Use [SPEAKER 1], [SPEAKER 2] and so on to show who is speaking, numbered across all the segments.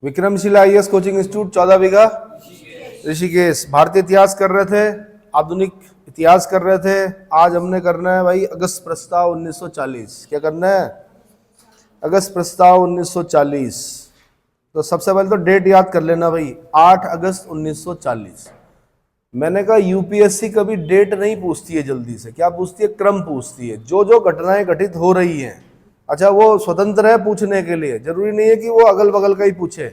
[SPEAKER 1] Vikramshila IAS coaching institute 14 बीघा ऋषिकेश। भारतीय इतिहास कर रहे थे, आधुनिक इतिहास कर रहे थे। आज हमने करना है भाई अगस्त प्रस्ताव 1940। क्या करना है? अगस्त प्रस्ताव 1940। तो सबसे पहले तो डेट याद कर लेना भाई, 8 अगस्त 1940। मैंने कहा यूपीएससी कभी डेट नहीं पूछती है जल्दी से, क्या पूछती है? क्रम पूछती है, जो जो घटनाएं घटित हो रही हैं। अच्छा, वो स्वतंत्र है पूछने के लिए, जरूरी नहीं है कि वो अगल बगल का ही पूछे,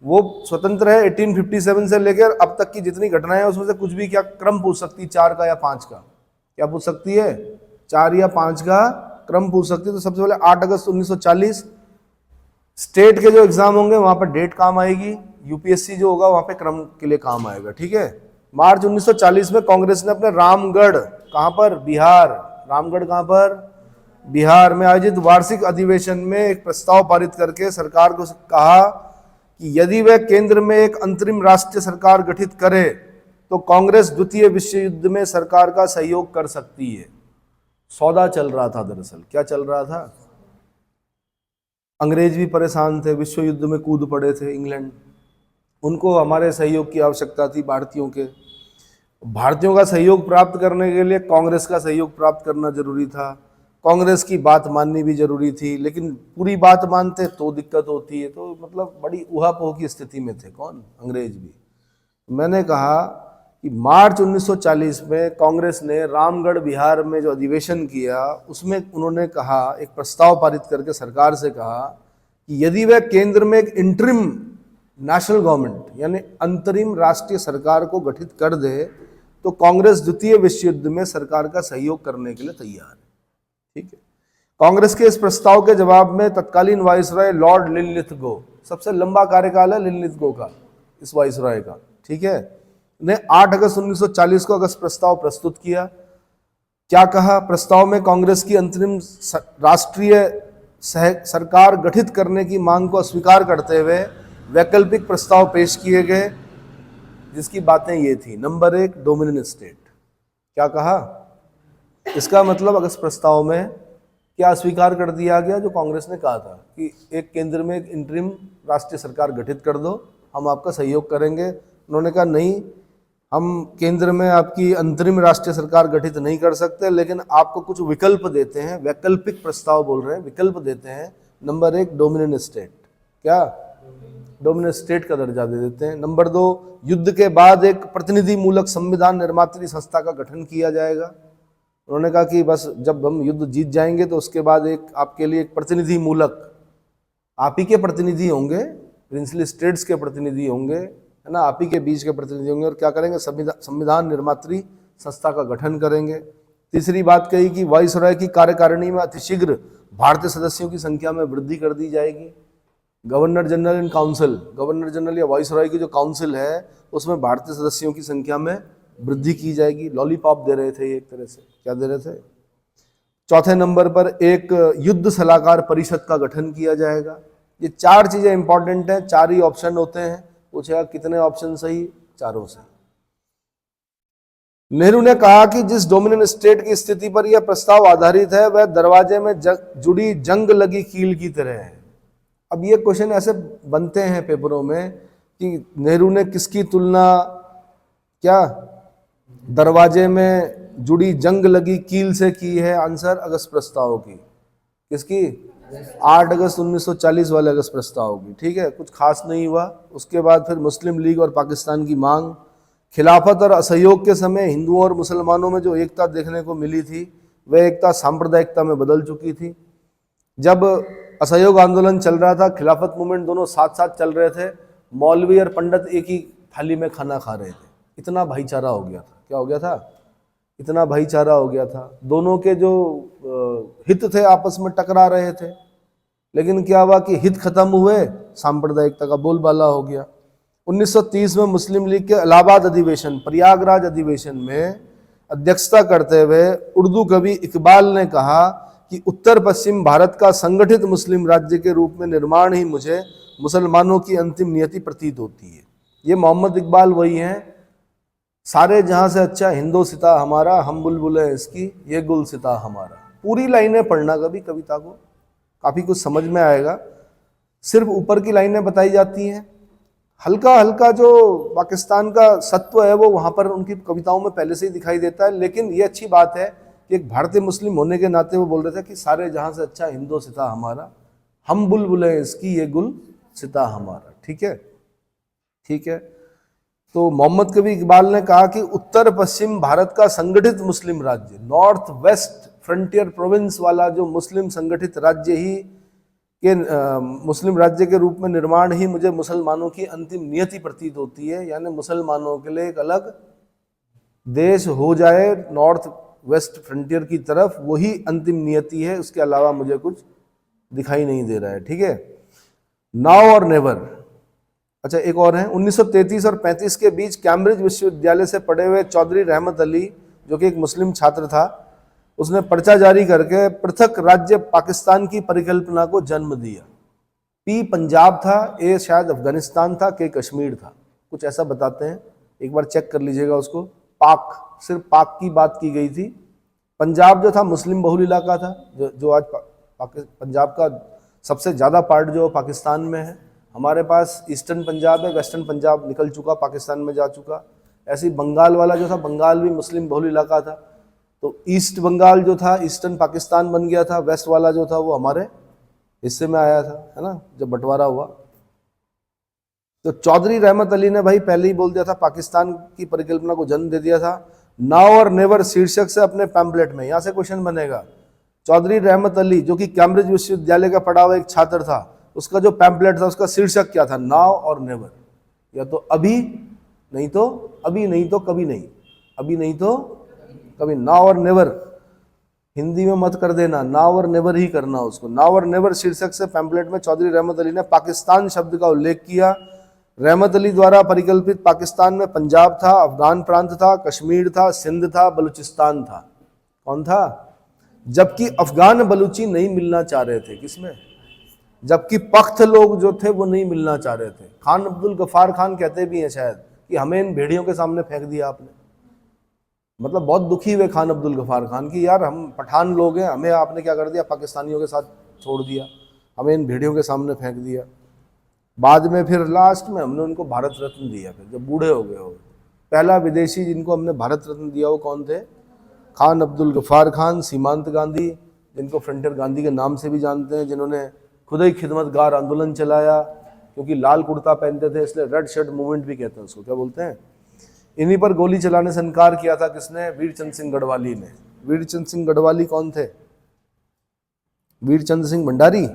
[SPEAKER 1] वो स्वतंत्र है। 1857 से लेकर अब तक की जितनी घटनाएं हैं उसमें से कुछ भी क्या क्रम पूछ सकती है, 4 का या 5 का। क्या पूछ सकती है? 4 या 5 का क्रम पूछ सकती है। तो सबसे पहले 8 अगस्त 1940 स्टेट के जो एग्जाम होंगे वहां पर डेट काम आएगी, यूपीएससी जो होगा वहां पे क्रम के लिए काम आएगा। ठीक है। मार्च 1940 में कांग्रेस ने अपने रामगढ़, कहां पर? बिहार। रामगढ़ कहां पर? बिहार में आयोजित वार्षिक अधिवेशन में एक प्रस्ताव पारित करके सरकार को कहा कि यदि वह केंद्र में एक अंतरिम राष्ट्रीय सरकार गठित करे तो कांग्रेस द्वितीय विश्व युद्ध में सरकार का सहयोग कर सकती है। सौदा चल रहा था दरअसल। क्या चल रहा था? अंग्रेज भी परेशान थे, विश्व युद्ध में कूद पड़े थे इंग्लैंड, उनको हमारे सहयोग की आवश्यकता थी, भारतीयों के। भारतीयों का सहयोग प्राप्त करने के लिए कांग्रेस का सहयोग प्राप्त करना जरूरी था, कांग्रेस की बात माननी भी जरूरी थी। लेकिन पूरी बात मानते तो दिक्कत होती है, तो मतलब बड़ी उहापोह की स्थिति में थे कौन? अंग्रेज भी। मैंने कहा कि मार्च 1940 में कांग्रेस ने रामगढ़ बिहार में जो अधिवेशन किया उसमें उन्होंने कहा, एक प्रस्ताव पारित करके सरकार से कहा कि यदि वह केंद्र में एक इंटरिम नेशनल गवर्नमेंट यानी अंतरिम राष्ट्रीय सरकार को गठित कर दे तो कांग्रेस द्वितीय विश्व युद्ध में सरकार का सहयोग करने के लिए तैयार है। ठीक है। कांग्रेस के इस प्रस्ताव के जवाब में तत्कालीन वाइसरॉय लॉर्ड लिनलिथगो, सबसे लंबा कार्यकाल है लिनलिथगो का, इस वाइसरॉय का, ठीक है, ने 8 अगस्त 1940 को अगस्त प्रस्ताव प्रस्तुत किया। क्या कहा प्रस्ताव में? कांग्रेस की अंतरिम राष्ट्रीय सरकार गठित करने की मांग को अस्वीकार करते हुए वैकल्पिक प्रस्ताव पेश किए गए, जिसकी बातें ये थी। Number 1, dominion state. क्या कहा? इसका मतलब अगस्त प्रस्ताव में क्या स्वीकार कर दिया गया? जो कांग्रेस ने कहा था कि एक केंद्र में एक इंटरिम राष्ट्रीय सरकार गठित कर दो, हम आपका सहयोग करेंगे। उन्होंने कहा नहीं, हम केंद्र में आपकी अंतरिम राष्ट्रीय सरकार गठित नहीं कर सकते, लेकिन आपको कुछ विकल्प देते हैं। वैकल्पिक प्रस्ताव बोल रहे हैं, विकल्प देते हैं। Number 1, dominion state. क्या? डोमिनियन स्टेट का दर्जा दे देते हैं। नंबर 2, युद्ध के बाद एक प्रतिनिधि मूलक संविधान निर्मात्री संस्था का गठन किया जाएगा। उन्होंने कहा कि बस जब हम युद्ध जीत जाएंगे तो उसके बाद एक आपके लिए एक प्रतिनिधि मूलक, आप ही के प्रतिनिधि होंगे, प्रिंसली स्टेट्स के प्रतिनिधि होंगे, है ना, आप ही के बीच के प्रतिनिधि होंगे, और क्या करेंगे? संविधान निर्मात्री संस्था का गठन करेंगे। तीसरी बात कही कि वाइसरॉय की कार्यकारिणी में अतिशीघ्र भारतीय सदस्यों की संख्या में वृद्धि कर दी जाएगी। Governor general in council, governor general या वाइसरॉय की जो काउंसिल है उसमें भारतीय सदस्यों की संख्या में वृद्धि की जाएगी। लॉलीपॉप दे रहे थे ये एक तरह से। क्या दे रहे थे? चौथे नंबर पर एक युद्ध सलाहकार परिषद का गठन किया जाएगा। ये 4 चीजें इंपॉर्टेंट हैं। 4 ही ऑप्शन होते हैं। पूछेगा कितने ऑप्शन सही? चारों सही। नेहरू ने कहा कि जिस डोमिनियन स्टेट की स्थिति पर यह प्रस्ताव आधारित है वह दरवाजे में जुड़ी जंग लगी कील की तरह है। अब ये क्वेश्चन ऐसे बनते हैं पेपरों में कि नेहरू ने किसकी तुलना, क्या दरवाजे में जुड़ी जंग लगी कील से की है? आंसर अगस्त प्रस्ताव की। किसकी? 8 अगस्त 1940 वाले अगस्त प्रस्ताव की। ठीक है, कुछ खास नहीं हुआ। उसके बाद फिर मुस्लिम लीग और पाकिस्तान की मांग। खिलाफत और असहयोग के समय हिंदुओं और मुसलमानों में जो एकता देखने को मिली थी वह एकता सांप्रदायिकता में बदल चुकी थी। जब असहयोग आंदोलन चल रहा था, खिलाफत मूवमेंट, दोनों साथ साथ चल रहे थे। मौलवी और पंडित एक ही थाली में खाना खा रहे थे। इतना भाईचारा हो गया था। क्या हो गया था? इतना भाईचारा हो गया था। दोनों के जो हित थे आपस में टकरा रहे थे, लेकिन क्या हुआ कि हित खत्म हुए, सांप्रदायिकता का बोलबाला हो गया। 1930 में मुस्लिम लीग के इलाहाबाद अधिवेशन, प्रयागराज अधिवेशन में अध्यक्षता करते हुए उर्दू कवि इकबाल ने कहा कि उत्तर पश्चिम भारत का संगठित मुस्लिम राज्य के रूप में निर्माण ही मुझे मुसलमानों की अंतिम नियति प्रतीत होती है। ये मोहम्मद इकबाल वही हैं, सारे जहां से अच्छा हिंदोसिता हमारा, हम बुलबुलें इसकी, ये गुलसिता हमारा। पूरी लाइनें पढ़ना कभी कविता को, काफी कुछ समझ में आएगा। सिर्फ ऊपर की लाइनें बताई जाती हैं, हल्का हल्का जो पाकिस्तान का सत्व है वो वहाँ पर उनकी कविताओं में पहले से ही दिखाई देता है। लेकिन ये अच्छी बात है कि एक भारतीय मुस्लिम होने के नाते वो बोल रहे थे कि सारे जहाँ से अच्छा हिंदू सिता हमारा, हम बुलबुलें इसकी ये गुल सिता हमारा। ठीक है, ठीक है। तो मोहम्मद कबीर इकबाल ने कहा कि उत्तर पश्चिम भारत का संगठित मुस्लिम राज्य, नॉर्थ वेस्ट फ्रंटियर प्रोविंस वाला जो मुस्लिम संगठित राज्य ही के मुस्लिम राज्य के रूप में निर्माण ही मुझे मुसलमानों की अंतिम नियति प्रतीत होती है। यानी मुसलमानों के लिए एक अलग देश हो जाए नॉर्थ वेस्ट फ्रंटियर की तरफ, वही अंतिम नियति है, उसके अलावा मुझे कुछ दिखाई नहीं दे रहा है। ठीक है, नाउ और नेवर। अच्छा, एक और है, 1933 और 35 के बीच कैम्ब्रिज विश्वविद्यालय से पढ़े हुए चौधरी रहमत अली, जो कि एक मुस्लिम छात्र था, उसने पर्चा जारी करके पृथक राज्य पाकिस्तान की परिकल्पना को जन्म दिया। पी पंजाब था, ए शायद अफगानिस्तान था, के कश्मीर था, कुछ ऐसा बताते हैं, एक बार चेक कर लीजिएगा उसको। पाक, सिर्फ पाक की बात की गई थी। पंजाब जो था मुस्लिम बहुल इलाका था, जो आज पंजाब का सबसे ज़्यादा पार्ट जो पाकिस्तान में है। हमारे पास ईस्टर्न पंजाब है, वेस्टर्न पंजाब निकल चुका, पाकिस्तान में जा चुका। ऐसे ही बंगाल वाला जो था, बंगाल भी मुस्लिम बहुल इलाका था। तो ईस्ट बंगाल जो था ईस्टर्न पाकिस्तान बन गया था, वेस्ट वाला जो था वो हमारे हिस्से में आया था, है ना, जब बंटवारा हुआ। तो चौधरी रहमत अली ने भाई पहले ही बोल दिया था, पाकिस्तान की परिकल्पना को जन्म दे दिया था। नाउ और नेवर शीर्षक से अपने पैम्पलेट में, यहाँ से क्वेश्चन बनेगा, चौधरी रहमत अली जो कि कैम्ब्रिज विश्वविद्यालय का पढ़ा हुआ एक छात्र था, उसका जो पैम्पलेट था उसका शीर्षक क्या था? नाउ और नेवर। या तो अभी नहीं तो अभी, नहीं तो कभी नहीं, अभी नहीं तो कभी, नाउ और नेवर। हिंदी में मत कर देना, नाउ और नेवर ही करना उसको। नाउ और नेवर शीर्षक से पैम्पलेट में चौधरी रहमत अली ने पाकिस्तान शब्द का उल्लेख किया। रहमत अली द्वारा परिकल्पित पाकिस्तान में पंजाब था, अफगान प्रांत था, कश्मीर था, सिंध था, बलूचिस्तान था। कौन था? जबकि अफगान बलूची नहीं मिलना चाह रहे थे। किसमें? जबकि पख्त लोग जो थे वो नहीं मिलना चाह रहे थे। खान अब्दुल गफ्फार खान कहते भी हैं शायद कि हमें इन भेड़ियों के सामने फेंक दिया आपने। मतलब बहुत दुखी हुए खान अब्दुल गफ्फार खान कि यार हम पठान लोग हैं, हमें आपने क्या कर दिया, पाकिस्तानियों के साथ छोड़ दिया, हमें इन भेड़ियों के सामने फेंक दिया। बाद में फिर लास्ट में हमने उनको भारत रत्न दिया। फिर जब बूढ़े हो गए हो, पहला विदेशी जिनको हमने भारत रत्न दिया वो कौन थे? खान अब्दुल गफ्फार खान, सीमांत गांधी, जिनको फ्रंटियर गांधी के नाम से भी जानते हैं, जिन्होंने खुद ही खिदमतगार आंदोलन चलाया, क्योंकि लाल कुर्ता पहनते थे इसलिए रेड शर्ट मूवमेंट भी कहते हैं उसको, क्या बोलते हैं। इन्हीं पर गोली चलाने से इनकार किया था किसने? वीरचंद सिंह गढ़वाली ने। वीरचंद सिंह गढ़वाली कौन थे? वीरचंद सिंह भंडारी,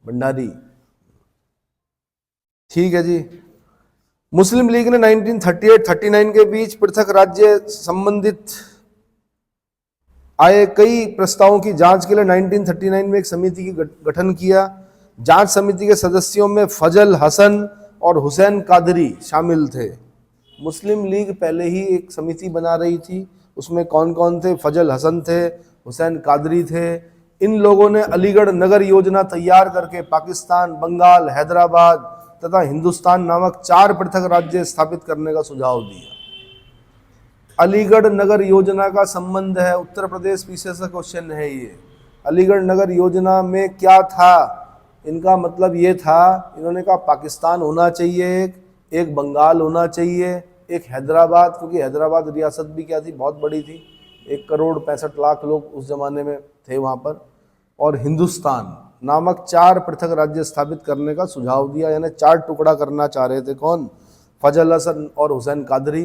[SPEAKER 1] भंडारी, ठीक है जी। मुस्लिम लीग ने 1938-39 के बीच पृथक राज्य संबंधित आए कई प्रस्तावों की जांच के लिए 1939 में एक समिति की गठन किया। जांच समिति के सदस्यों में फजल हसन और हुसैन कादरी शामिल थे। मुस्लिम लीग पहले ही एक समिति बना रही थी, उसमें कौन कौन थे? फजल हसन थे, हुसैन कादरी थे। इन लोगों ने अलीगढ़ नगर योजना तैयार करके पाकिस्तान, बंगाल, हैदराबाद तथा हिंदुस्तान नामक 4 पृथक राज्य स्थापित करने का सुझाव दिया। अलीगढ़ नगर योजना का संबंध है उत्तर प्रदेश, पीछे से क्वेश्चन है ये। अलीगढ़ नगर योजना में क्या था? इनका मतलब ये था, इन्होंने कहा पाकिस्तान होना चाहिए, एक बंगाल होना चाहिए, एक हैदराबाद, क्योंकि हैदराबाद रियासत भी क्या थी, बहुत बड़ी थी, 1,65,00,000 लोग उस जमाने में थे वहाँ पर, और हिंदुस्तान नामक 4 पृथक राज्य स्थापित करने का सुझाव दिया। यानी 4 टुकड़ा करना चाह रहे थे। कौन? फजल हसन और हुसैन कादरी।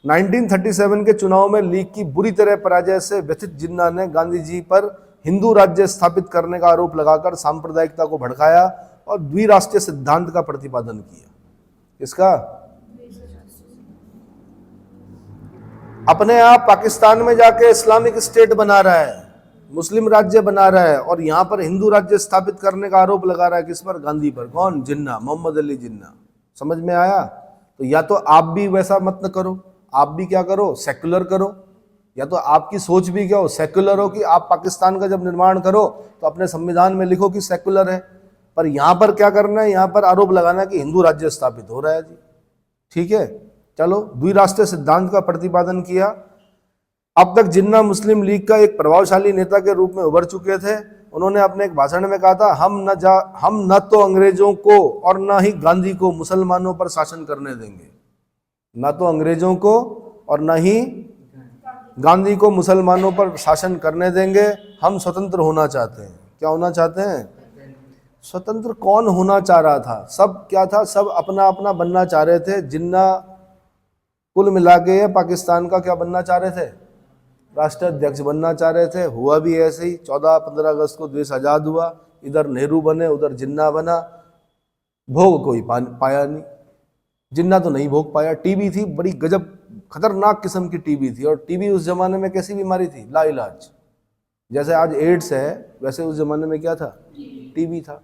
[SPEAKER 1] 1937 के चुनाव में लीग की बुरी तरह पराजय से व्यथित जिन्ना ने गांधी जी पर हिंदू राज्य स्थापित करने का आरोप लगाकर सांप्रदायिकता को भड़काया और द्विराष्ट्रीय सिद्धांत का प्रतिपादन किया। इसका अपने आप पाकिस्तान में जाके इस्लामिक स्टेट बना रहा है, मुस्लिम राज्य बना रहा है, और यहाँ पर हिंदू राज्य स्थापित करने का आरोप लगा रहा है। किस पर? गांधी पर। कौन? जिन्ना, मोहम्मद अली जिन्ना। समझ में आया? तो या तो आप भी वैसा मत न करो, आप भी क्या करो? सेक्युलर करो। या तो आपकी सोच भी क्या हो? सेक्युलर हो, कि आप पाकिस्तान का जब निर्माण करो तो अपने संविधान में लिखो कि सेक्युलर है। पर यहाँ पर क्या करना है? यहाँ पर आरोप लगाना है कि हिंदू राज्य स्थापित हो रहा है जी। ठीक है, चलो, द्विराष्ट्रीय सिद्धांत का प्रतिपादन किया। अब तक जिन्ना मुस्लिम लीग का एक प्रभावशाली नेता के रूप में उभर चुके थे उन्होंने अपने एक भाषण में कहा था, हम न तो अंग्रेजों को और न ही गांधी को मुसलमानों पर शासन करने देंगे। न तो अंग्रेजों को और न ही गांधी को मुसलमानों पर शासन करने देंगे। हम स्वतंत्र होना चाहते हैं। क्या होना चाहते हैं? स्वतंत्र। कौन होना चाह रहा था? सब क्या था? सब अपना अपना बनना चाह रहे थे। जिन्ना कुल मिला के पाकिस्तान का क्या बनना चाह रहे थे? राष्ट्राध्यक्ष बनना चाह रहे थे। हुआ भी ऐसे ही। 14-15 अगस्त को देश आजाद हुआ। इधर नेहरू बने, उधर जिन्ना बना। भोग कोई पाया नहीं। जिन्ना तो नहीं भोग पाया। टीबी थी, बड़ी गजब खतरनाक किस्म की टीबी थी। और टीबी उस जमाने में कैसी बीमारी थी? लाइलाज। जैसे आज एड्स है, वैसे उस जमाने में क्या था? टीबी था।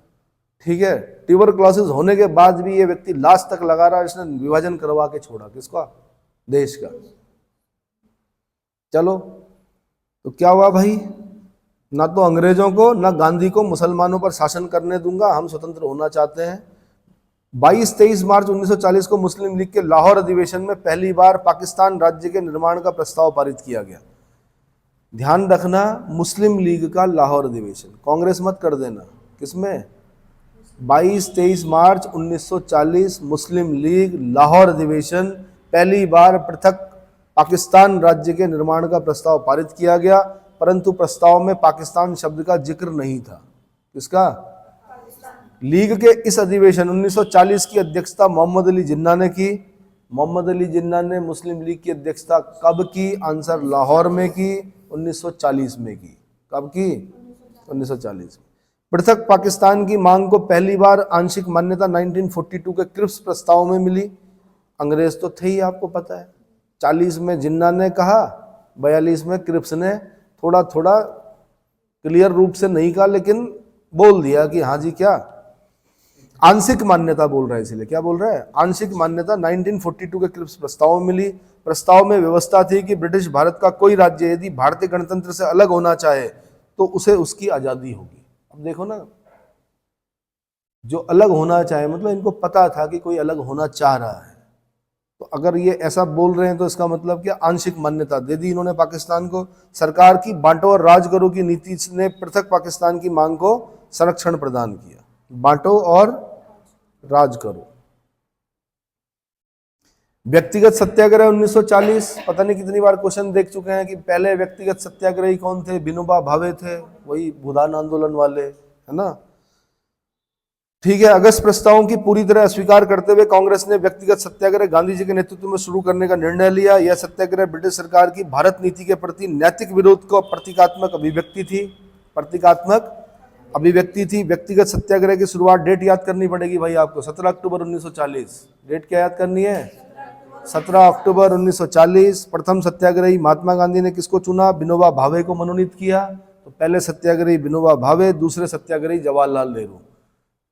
[SPEAKER 1] ठीक है। ट्यूबरक्लोसिस होने के बाद भी ये व्यक्ति लास्ट तक लगा रहा। इसने विभाजन करवा के छोड़ा। किसका? देश का। चलो, तो क्या हुआ भाई? ना तो अंग्रेजों को ना गांधी को मुसलमानों पर शासन करने दूंगा, हम स्वतंत्र होना चाहते हैं। 22-23 मार्च 1940 को मुस्लिम लीग के लाहौर अधिवेशन में पहली बार पाकिस्तान राज्य के निर्माण का प्रस्ताव पारित किया गया। ध्यान रखना, मुस्लिम लीग का लाहौर अधिवेशन, कांग्रेस मत कर देना। किसमें? 22-23 मार्च 1940 मुस्लिम लीग लाहौर अधिवेशन, पहली बार पृथक पाकिस्तान राज्य के निर्माण का प्रस्ताव पारित किया गया। परंतु प्रस्ताव में पाकिस्तान शब्द का जिक्र नहीं था। किसका? लीग के इस अधिवेशन 1940 की अध्यक्षता मोहम्मद अली जिन्ना ने की। मोहम्मद अली जिन्ना ने मुस्लिम लीग की अध्यक्षता कब की? आंसर लाहौर में की, 1940 में की। कब की? 1940 में। पृथक पाकिस्तान की मांग को पहली बार आंशिक मान्यता 1942 के क्रिप्स प्रस्ताव में मिली। अंग्रेज तो थे ही, आपको पता है। 40 में जिन्ना ने कहा, 42 में क्रिप्स ने थोड़ा थोड़ा क्लियर रूप से नहीं कहा, लेकिन बोल दिया कि हाँ जी, क्या आंशिक मान्यता बोल रहा है। इसलिए क्या बोल रहा है? आंशिक मान्यता 1942 के क्रिप्स प्रस्ताव में मिली। प्रस्ताव में व्यवस्था थी कि ब्रिटिश भारत का कोई राज्य यदि भारतीय गणतंत्र से अलग होना चाहे तो उसे उसकी आजादी होगी। अब देखो ना, जो अलग होना चाहे, मतलब इनको पता था कि कोई अलग होना चाह रहा है। तो अगर ये ऐसा बोल रहे हैं तो इसका मतलब क्या? आंशिक मान्यता दे दी इन्होंने पाकिस्तान को। सरकार की बांटो और राज करो की नीति ने पृथक पाकिस्तान की मांग को संरक्षण प्रदान किया। बांटो और राज करो। व्यक्तिगत सत्याग्रह 1940, पता नहीं कितनी बार क्वेश्चन देख चुके हैं कि पहले व्यक्तिगत सत्याग्रही कौन थे? विनोबा भावे थे, वही भूदान आंदोलन वाले, है ना। ठीक है। अगस्त प्रस्तावों की पूरी तरह अस्वीकार करते हुए कांग्रेस ने व्यक्तिगत सत्याग्रह गांधी जी के नेतृत्व में शुरू करने का निर्णय लिया। यह सत्याग्रह ब्रिटिश सरकार की भारत नीति के प्रति नैतिक विरोध को प्रतीकात्मक अभिव्यक्ति थी। प्रतीकात्मक अभिव्यक्ति थी। व्यक्तिगत सत्याग्रह की शुरुआत, डेट याद करनी पड़ेगी भाई आपको, 17 अक्टूबर 1940। डेट क्या याद करनी है? 17 अक्टूबर 1940। प्रथम सत्याग्रही महात्मा गांधी ने किसको चुना? विनोबा भावे को मनोनीत किया। तो पहले सत्याग्रही विनोबा भावे, दूसरे सत्याग्रही जवाहरलाल नेहरू।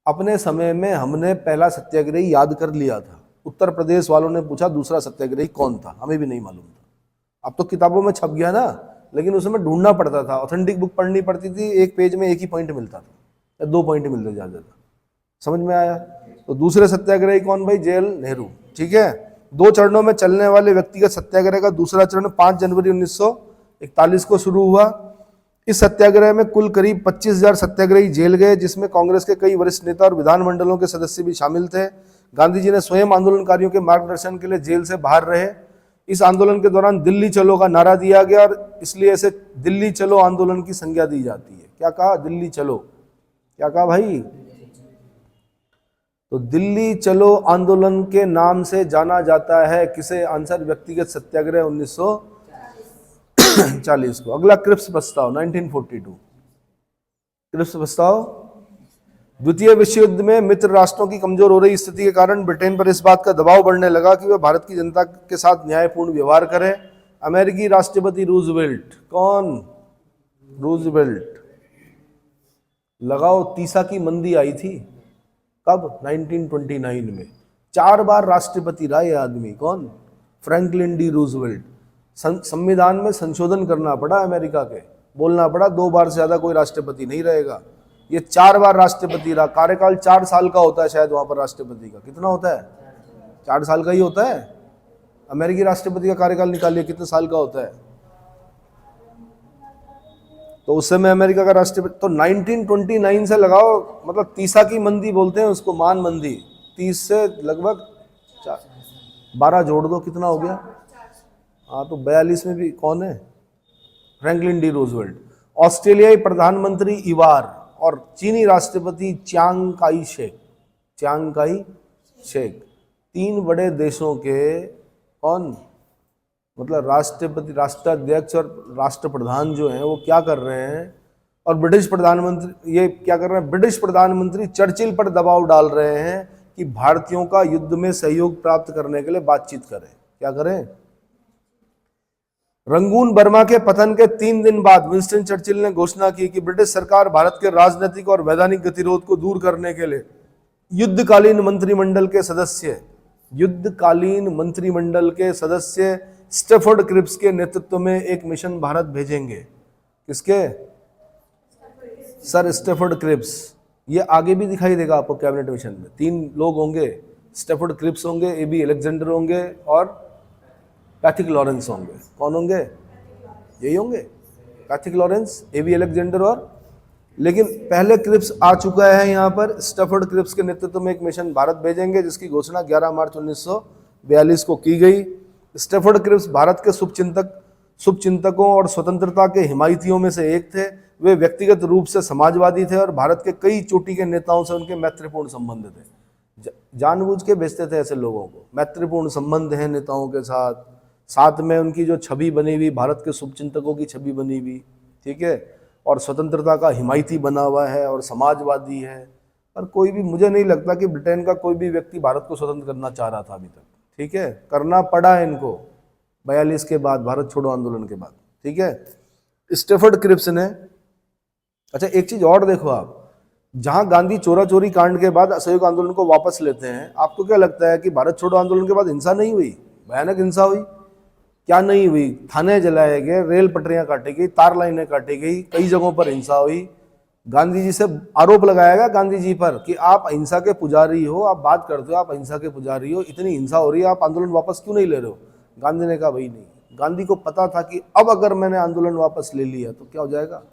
[SPEAKER 1] अपने समय में हमने पहला सत्याग्रही याद कर लिया था। उत्तर प्रदेश वालों ने पूछा दूसरा सत्याग्रही कौन था, हमें भी नहीं मालूम था। अब तो किताबों में छप गया ना, लेकिन उसमें ढूंढना पड़ता था। ऑथेंटिक बुक पढ़नी पड़ती थी। एक पेज में एक ही पॉइंट मिलता था या 2 पॉइंट मिलते ज्यादा था। समझ में आया? तो दूसरे सत्याग्रही कौन भाई? जेएल नेहरू। ठीक है। 2 चरणों में चलने वाले व्यक्तिगत सत्याग्रह का दूसरा चरण 5 जनवरी 1941 को शुरू हुआ। इस सत्याग्रह में कुल करीब 25,000 सत्याग्रही जेल गए, जिसमें कांग्रेस के कई वरिष्ठ नेता और विधानमंडलों के सदस्य भी शामिल थे। गांधी जी ने स्वयं आंदोलनकारियों के मार्गदर्शन के लिए जेल से बाहर रहे। इस आंदोलन के दौरान दिल्ली चलो का नारा दिया गया और इसलिए इसे दिल्ली चलो आंदोलन की संज्ञा दी जाती है। क्या कहा? दिल्ली चलो। क्या कहा भाई? तो दिल्ली चलो आंदोलन के नाम से जाना जाता है किसे? आंसर व्यक्तिगत सत्याग्रह 1940 को। अगला क्रिप्स प्रस्ताव 1942। क्रिप्स प्रस्ताव, द्वितीय विश्व युद्ध में मित्र राष्ट्रों की कमजोर हो रही स्थिति के कारण ब्रिटेन पर इस बात का दबाव बढ़ने लगा कि वह भारत की जनता के साथ न्यायपूर्ण व्यवहार करे। अमेरिकी राष्ट्रपति रूजवेल्ट, कौन? रूजवेल्ट। लगाओ, तीसा की मंदी आई थी कब? 1929 में। 4 बार राष्ट्रपति रहा ये आदमी। कौन? Franklin D Roosevelt. संविधान में संशोधन करना पड़ा अमेरिका के, बोलना पड़ा 2 बार से ज्यादा कोई राष्ट्रपति नहीं रहेगा। ये 4 बार राष्ट्रपति रहा। कार्यकाल 4 साल का होता है शायद वहां पर राष्ट्रपति का। कितना होता है? 4 साल का ही होता है। अमेरिकी राष्ट्रपति का कार्यकाल निकालिए कितने साल का होता है। तो उस समय अमेरिका का राष्ट्रपति, तो 1929 से लगाओ, मतलब तीसा की मंदी बोलते हैं उसको, मान मंदी, 30 से लगभग 12 जोड़ दो, कितना हो गया? हाँ, तो 42 में भी कौन है? Franklin D Roosevelt. ऑस्ट्रेलियाई प्रधानमंत्री इवार और चीनी राष्ट्रपति Chiang Kai Shek, Chiang Kai Shek, 3 बड़े देशों के कौन, मतलब राष्ट्रपति, राष्ट्राध्यक्ष और राष्ट्रप्रधान जो हैं वो क्या कर रहे हैं, और ब्रिटिश प्रधानमंत्री ये क्या कर रहे हैं, ब्रिटिश प्रधानमंत्री चर्चिल पर दबाव डाल रहे हैं कि भारतीयों का युद्ध में सहयोग प्राप्त करने के लिए बातचीत करें। क्या करें? रंगून बर्मा के पतन के 3 दिन बाद विंस्टन चर्चिल ने घोषणा की कि ब्रिटिश सरकार भारत के राजनीतिक और वैधानिक गतिरोध को दूर करने के लिए युद्धकालीन मंत्रिमंडल के सदस्य स्टैफोर्ड क्रिप्स के नेतृत्व में एक मिशन भारत भेजेंगे। किसके? Sir Stafford Cripps. ये आगे भी दिखाई देगा आपको कैबिनेट मिशन में। 3 लोग होंगे, स्टैफोर्ड क्रिप्स होंगे, एबी अलेक्जेंडर होंगे और पैथिक लॉरेंस होंगे। कौन होंगे? यही होंगे, पैथिक लॉरेंस, एबी अलेक्जेंडर और, लेकिन पहले क्रिप्स आ चुका है यहाँ पर। स्टैफोर्ड क्रिप्स के नेतृत्व में एक मिशन भारत भेजेंगे, जिसकी घोषणा 11 मार्च 1942 को की गई। स्टैफोर्ड क्रिप्स भारत के शुभचिंतकों और स्वतंत्रता के हिमायतियों में से एक थे। वे व्यक्तिगत रूप से समाजवादी थे और भारत के कई चोटी के नेताओं से उनके मैत्रीपूर्ण संबंध थे। जानबूझ के भेजते थे ऐसे लोगों को, मैत्रीपूर्ण संबंध हैं नेताओं के साथ, साथ में उनकी जो छवि बनी हुई, भारत के शुभचिंतकों की छवि बनी हुई, ठीक है, और स्वतंत्रता का हिमायती बना हुआ है और समाजवादी है। पर कोई भी, मुझे नहीं लगता कि ब्रिटेन का कोई भी व्यक्ति भारत को स्वतंत्र करना चाह रहा था अभी तक, ठीक है। करना पड़ा है इनको 42 के बाद, भारत छोड़ो आंदोलन के बाद, ठीक है। स्टैफोर्ड क्रिप्स ने, अच्छा एक चीज और देखो आप, जहां गांधी चोरा चोरी कांड के बाद असहयोग आंदोलन को वापस लेते हैं, आपको क्या लगता है कि भारत छोड़ो आंदोलन के बाद हिंसा नहीं हुई? भयानक हिंसा हुई। क्या नहीं हुई? थाने जलाए गए, रेल पटरियां काटी गई, तार लाइनें काटी गई, कई जगहों पर हिंसा हुई। गांधी जी से आरोप लगाया गया, गांधी जी पर, कि आप अहिंसा के पुजारी हो, आप बात करते हो आप अहिंसा के पुजारी हो, इतनी हिंसा हो रही है, आप आंदोलन वापस क्यों नहीं ले रहे हो? गांधी ने कहा भाई नहीं। गांधी को पता था कि अब अगर मैंने आंदोलन वापस ले लिया तो क्या हो जाएगा,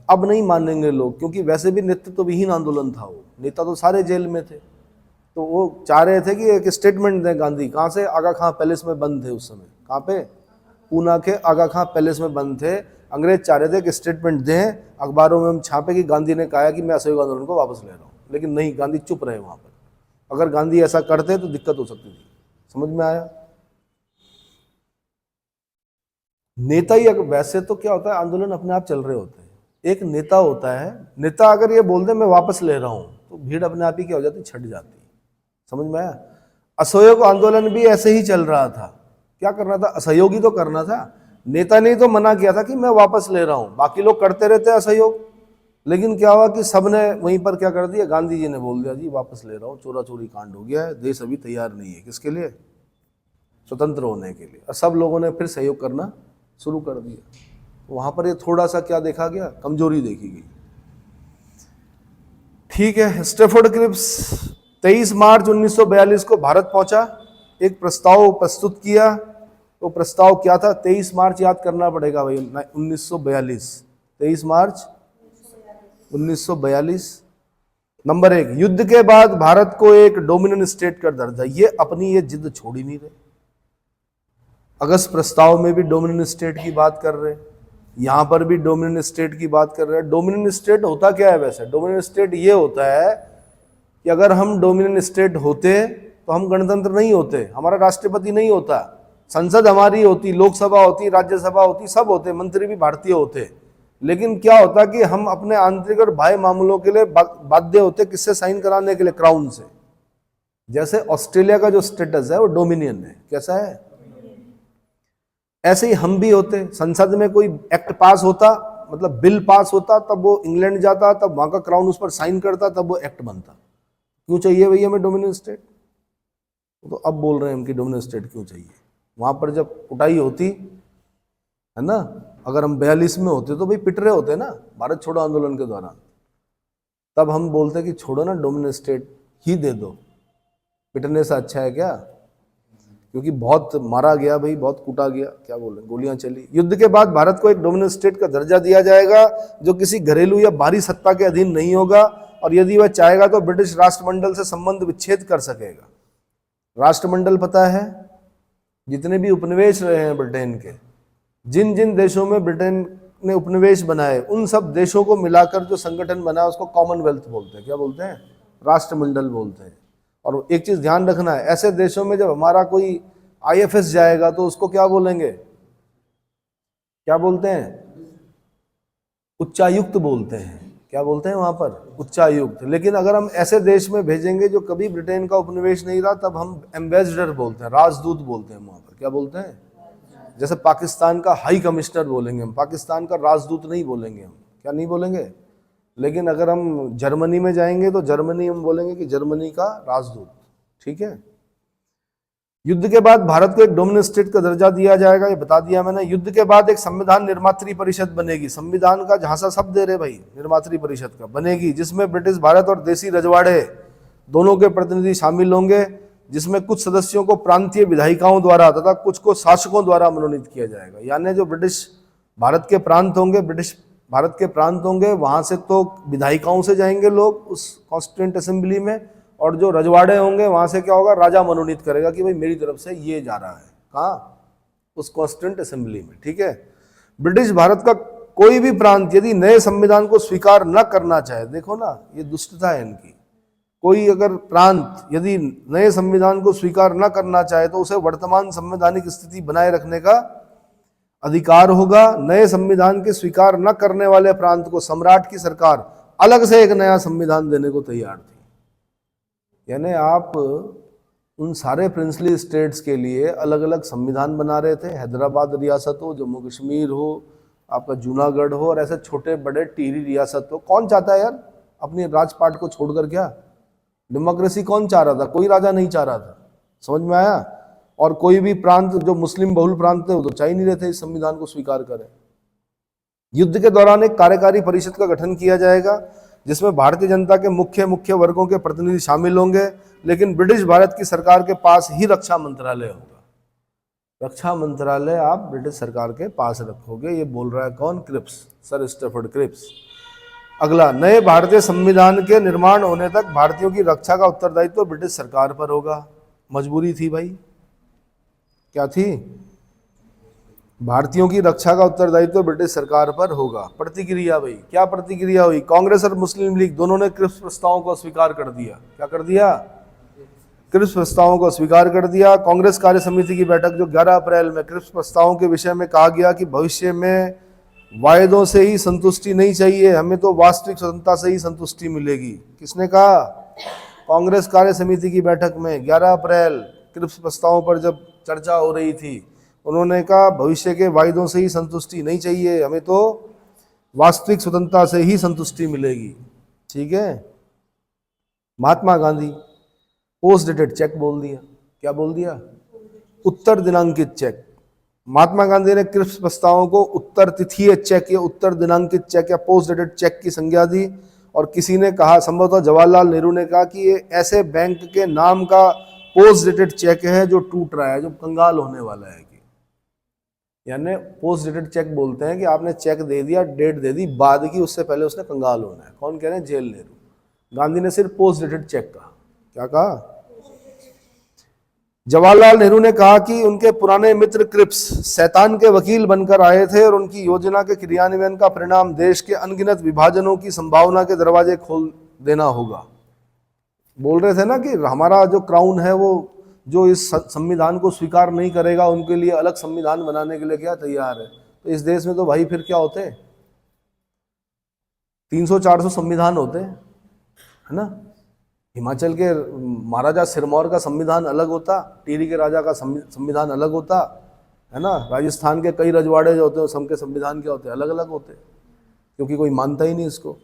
[SPEAKER 1] अब नहीं मानेंगे लोग, क्योंकि वैसे भी नेतृत्व विहीन आंदोलन था, वो नेता तो सारे जेल में थे। तो वो चाह रहे थे कि एक स्टेटमेंट दें गांधी। कहाँ से? आगा खां पैलेस में बंद थे उस समय। कहाँ पे? पूना के आगा खां पैलेस में बंद थे। अंग्रेज चाह रहे थे कि स्टेटमेंट दें, अखबारों में हम छापे कि गांधी ने कहा कि मैं असहयोग आंदोलन को वापस ले रहा हूँ, लेकिन नहीं, गांधी चुप रहे वहाँ पर। अगर गांधी ऐसा करते तो दिक्कत हो सकती थी। समझ में आया? नेता ही, अगर वैसे तो क्या होता है, आंदोलन अपने आप चल रहे होते हैं। एक नेता होता है, नेता अगर ये बोल दे मैं वापस ले रहा हूँ, तो भीड़ अपने आप ही क्या हो जाती, छट जाती। समझ में आया? असहयोग आंदोलन भी ऐसे ही चल रहा था। क्या करना था? असहयोग ही तो करना था। नेता ने तो मना किया था कि मैं वापस ले रहा हूं, बाकी लोग करते रहते असहयोग। लेकिन क्या हुआ कि सबने वहीं पर क्या कर दिया, गांधी जी ने बोल दिया जी वापस ले रहा हूं, चोरा चोरी कांड हो गया है, देश अभी तैयार नहीं है किसके लिए, स्वतंत्र होने के लिए। और सब लोगों ने फिर सहयोग करना शुरू कर दिया। वहां पर ये थोड़ा सा क्या देखा गया, कमजोरी देखी गई। ठीक है। स्टैफोर्ड क्रिप्स 23 मार्च 1942 को भारत पहुंचा, एक प्रस्ताव प्रस्तुत किया। तो प्रस्ताव क्या था? 23 मार्च याद करना पड़ेगा भाई, 1942, 23 मार्च 1942। नंबर 1, युद्ध के बाद भारत को एक डोमिनेंट स्टेट का दर्जा। ये अपनी ये जिद छोड़ ही नहीं रहे। अगस्त प्रस्ताव में भी डोमिनेंट स्टेट की बात कर रहे हैं, यहां पर भी डोमिनेंट स्टेट की बात कर रहे हैं। डोमिनेंट स्टेट होता क्या है वैसे? डोमिनेंट स्टेट ये होता है कि अगर हम डोमिनेंट स्टेट होते तो हम गणतंत्र नहीं होते, हमारा राष्ट्रपति नहीं होता, संसद हमारी होती, लोकसभा होती, राज्यसभा होती, सब होते, मंत्री भी भारतीय होते। लेकिन क्या होता कि हम अपने आंतरिक और बाह्य मामलों के लिए बाध्य होते, किससे साइन कराने के लिए? क्राउन से। जैसे ऑस्ट्रेलिया का जो स्टेटस है वो डोमिनियन है, कैसा है? ऐसे ही हम भी होते। संसद में कोई एक्ट पास होता, मतलब बिल पास होता, तब वो इंग्लैंड जाता, तब वहां का क्राउन उस पर साइन करता, तब वो एक्ट बनता। क्यों चाहिए भैया हमें डोमिनेंट स्टेट? तो अब बोल रहे हैं हम कि डोमिनेंट स्टेट क्यों चाहिए। वहां पर जब कुटाई होती है ना, अगर हम 42 में होते तो भाई पिट रहे होते ना भारत छोड़ो आंदोलन के दौरान, तब हम बोलते कि छोड़ो ना, डोमिनेंट स्टेट ही दे दो, पिटने से अच्छा है क्या। क्योंकि बहुत मारा गया भाई, बहुत कूटा गया, क्या बोले, गोलियां चली। युद्ध के बाद भारत को एक डोमिनेंट स्टेट का दर्जा दिया जाएगा जो किसी घरेलू या बाहरी सत्ता के अधीन नहीं होगा, और यदि वह चाहेगा तो ब्रिटिश राष्ट्रमंडल से संबंध विच्छेद कर सकेगा। राष्ट्रमंडल पता है, जितने भी उपनिवेश रहे हैं ब्रिटेन के, जिन जिन देशों में ब्रिटेन ने उपनिवेश बनाए, उन सब देशों को मिलाकर जो संगठन बना उसको कॉमनवेल्थ बोलते हैं। क्या बोलते हैं? राष्ट्रमंडल बोलते हैं। और एक चीज ध्यान रखना है, ऐसे देशों में जब हमारा कोई आईएफएस जाएगा तो उसको क्या बोलेंगे? क्या बोलते हैं? उच्चायुक्त बोलते हैं। क्या बोलते हैं वहां पर? उच्चायुक्त। लेकिन अगर हम ऐसे देश में भेजेंगे जो कभी ब्रिटेन का उपनिवेश नहीं रहा, तब हम एम्बेसडर बोलते हैं, राजदूत बोलते हैं वहां पर। क्या बोलते हैं? जैसे पाकिस्तान का हाई कमिश्नर बोलेंगे हम, पाकिस्तान का राजदूत नहीं बोलेंगे हम। क्या नहीं बोलेंगे? लेकिन अगर हम जर्मनी में जाएंगे तो जर्मनी हम बोलेंगे कि जर्मनी का राजदूत। ठीक है। युद्ध के बाद भारत को एक डोमिनेंट स्टेट का दर्जा दिया जाएगा, ये बता दिया मैंने। युद्ध के बाद एक संविधान निर्मात्री परिषद बनेगी। संविधान का झांसा सब दे रहे भाई, निर्मात्री परिषद का बनेगी, जिसमें ब्रिटिश भारत और देसी रजवाड़े दोनों के प्रतिनिधि शामिल होंगे, जिसमें कुछ सदस्यों को प्रांतीय विधायिकाओं द्वारा तथा कुछ को शासकों द्वारा मनोनीत किया जाएगा। यानी जो ब्रिटिश भारत के प्रांत होंगे, ब्रिटिश भारत के प्रांत होंगे, वहां से तो विधायिकाओं से जाएंगे लोग उस कॉन्स्टिट्यूएंट असेंबली में, और जो रजवाड़े होंगे वहां से क्या होगा? राजा मनोनीत करेगा कि भाई मेरी तरफ से ये जा रहा है। कहाँ? उस कॉन्स्टिट्यूएंट असेंबली में। ठीक है। ब्रिटिश भारत का कोई भी प्रांत यदि नए संविधान को स्वीकार न करना चाहे, देखो ना ये दुष्टता है इनकी, कोई अगर प्रांत यदि नए संविधान को स्वीकार न करना चाहे तो उसे वर्तमान संवैधानिक स्थिति बनाए रखने का अधिकार होगा। नए संविधान के स्वीकार न करने वाले प्रांत को सम्राट की सरकार अलग से एक नया संविधान देने को तैयार थी। यानी आप उन सारे प्रिंसली स्टेट्स के लिए अलग अलग संविधान बना रहे थे। हैदराबाद रियासत हो, जम्मू कश्मीर हो, आपका जूनागढ़ हो, और ऐसे छोटे बड़े टिहरी रियासत हो। कौन चाहता है यार अपनी राजपाट को छोड़कर? क्या डेमोक्रेसी कौन चाह रहा था? कोई राजा नहीं चाह रहा था। समझ में आया? और कोई भी प्रांत जो मुस्लिम बहुल प्रांत थे वो तो चाह ही नहीं रहे थे इस संविधान को स्वीकार करें। युद्ध के दौरान एक कार्यकारी परिषद का गठन किया जाएगा, जिसमें भारतीय जनता के मुख्य वर्गों के प्रतिनिधि शामिल होंगे, लेकिन ब्रिटिश भारत की सरकार के पास ही रक्षा मंत्रालय होगा। रक्षा मंत्रालय आप ब्रिटिश सरकार के पास रखोगे। ये बोल रहा है कौन? Cripps, sir Stafford Cripps. अगला, नए भारतीय संविधान के निर्माण होने तक भारतीयों की रक्षा का उत्तरदायित्व ब्रिटिश सरकार पर होगा। मजबूरी थी भाई। क्या थी? भारतीयों की रक्षा का उत्तरदायित्व ब्रिटिश सरकार पर होगा। प्रतिक्रिया भाई, क्या प्रतिक्रिया हुई? कांग्रेस और मुस्लिम लीग दोनों ने क्रिप्स प्रस्तावों को स्वीकार कर दिया। क्या कर दिया? क्रिप्स प्रस्तावों को स्वीकार कर दिया। कांग्रेस कार्य समिति की बैठक जो 11 अप्रैल में क्रिप्स प्रस्तावों के विषय में कहा गया कि भविष्य में वायदों से ही संतुष्टि नहीं चाहिए, हमें तो वास्तविक स्वतंत्रता से ही संतुष्टि मिलेगी। किसने कहा? कांग्रेस कार्य समिति की बैठक में 11 अप्रैल क्रिप्स प्रस्तावों पर जब चर्चा हो रही थी, उन्होंने कहा भविष्य के वायदों से ही संतुष्टि नहीं चाहिए, हमें तो वास्तविक स्वतंत्रता से ही संतुष्टि मिलेगी। ठीक है। Mahatma Gandhi post dated cheque बोल दिया। क्या बोल दिया? उत्तर दिनांकित चेक। महात्मा गांधी ने क्रिप्स प्रस्तावों को उत्तर तिथीय चेक या उत्तर दिनांकित चेक या पोस्ट डेटेड चेक की संज्ञा दी। और किसी ने कहा, संभवतः जवाहरलाल नेहरू ने कहा कि ये ऐसे बैंक के नाम का पोस्ट डेटेड चेक है जो टूट रहा है, जो कंगाल होने वाला है। यानी पोस्ट डेटेड चेक बोलते हैं कि आपने चेक दे दिया, डेट दे दी बाद की, उससे पहले उसने कंगाल होना है। कौन कह रहे हैं? जेल नेहरू। गांधी ने सिर्फ पोस्ट डेटेड चेक कहा। क्या कहा? जवाहरलाल नेहरू ने कहा कि उनके पुराने मित्र क्रिप्स शैतान के वकील बनकर आए थे और उनकी योजना के क्रियान्वयन का परिणाम देश के अनगिनत विभाजनों की संभावना के दरवाजे खोल देना होगा। बोल रहे थे ना कि हमारा जो क्राउन है वो जो इस संविधान को स्वीकार नहीं करेगा उनके लिए अलग संविधान बनाने के लिए क्या तैयार है। तो इस देश में तो भाई फिर क्या होते? 300-400 संविधान होते हैं, है ना। हिमाचल के महाराजा सिरमौर का संविधान अलग होता, टिहरी के राजा का संविधान अलग होता, है ना। राजस्थान के कई रजवाड़े जो होते हैं सबके संविधान क्या होते हैं? अलग अलग होते हैं, क्योंकि कोई मानता ही नहीं इसको।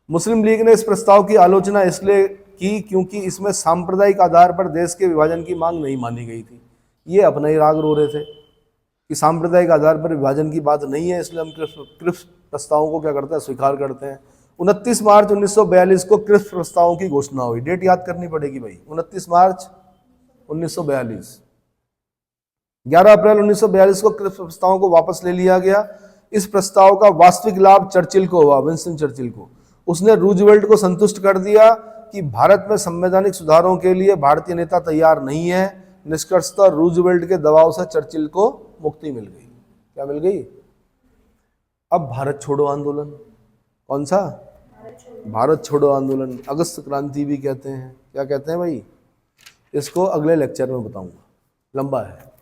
[SPEAKER 1] मुस्लिम लीग ने इस प्रस्ताव की आलोचना इसलिए की क्योंकि इसमें सांप्रदायिक आधार पर देश के विभाजन की मांग नहीं मानी गई थी। ये अपना ही राग रो रहे थे कि सांप्रदायिक आधार पर विभाजन की बात नहीं है, इसलिए हम क्रिप्स प्रस्तावों को क्या करते हैं? स्वीकार करते हैं। 29 मार्च 1942 को क्रिप्स प्रस्तावों की घोषणा हुई। डेट याद करनी पड़ेगी भाई, 29 मार्च 1942। 11 अप्रैल 1942 को क्रिप्स प्रस्ताव को वापस ले लिया गया। इस प्रस्ताव का वास्तविक लाभ चर्चिल को हुआ, विंस्टन चर्चिल को। उसने रूजवेल्ट को संतुष्ट कर दिया कि भारत में संवैधानिक सुधारों के लिए भारतीय नेता तैयार नहीं है। निष्कर्षतः रूजवेल्ट के दबाव से चर्चिल को मुक्ति मिल गई। क्या मिल गई? अब भारत छोड़ो आंदोलन, कौन सा? भारत छोड़ो आंदोलन, अगस्त क्रांति भी कहते हैं। क्या कहते हैं भाई? इसको अगले लेक्चर में बताऊंगा, लंबा है।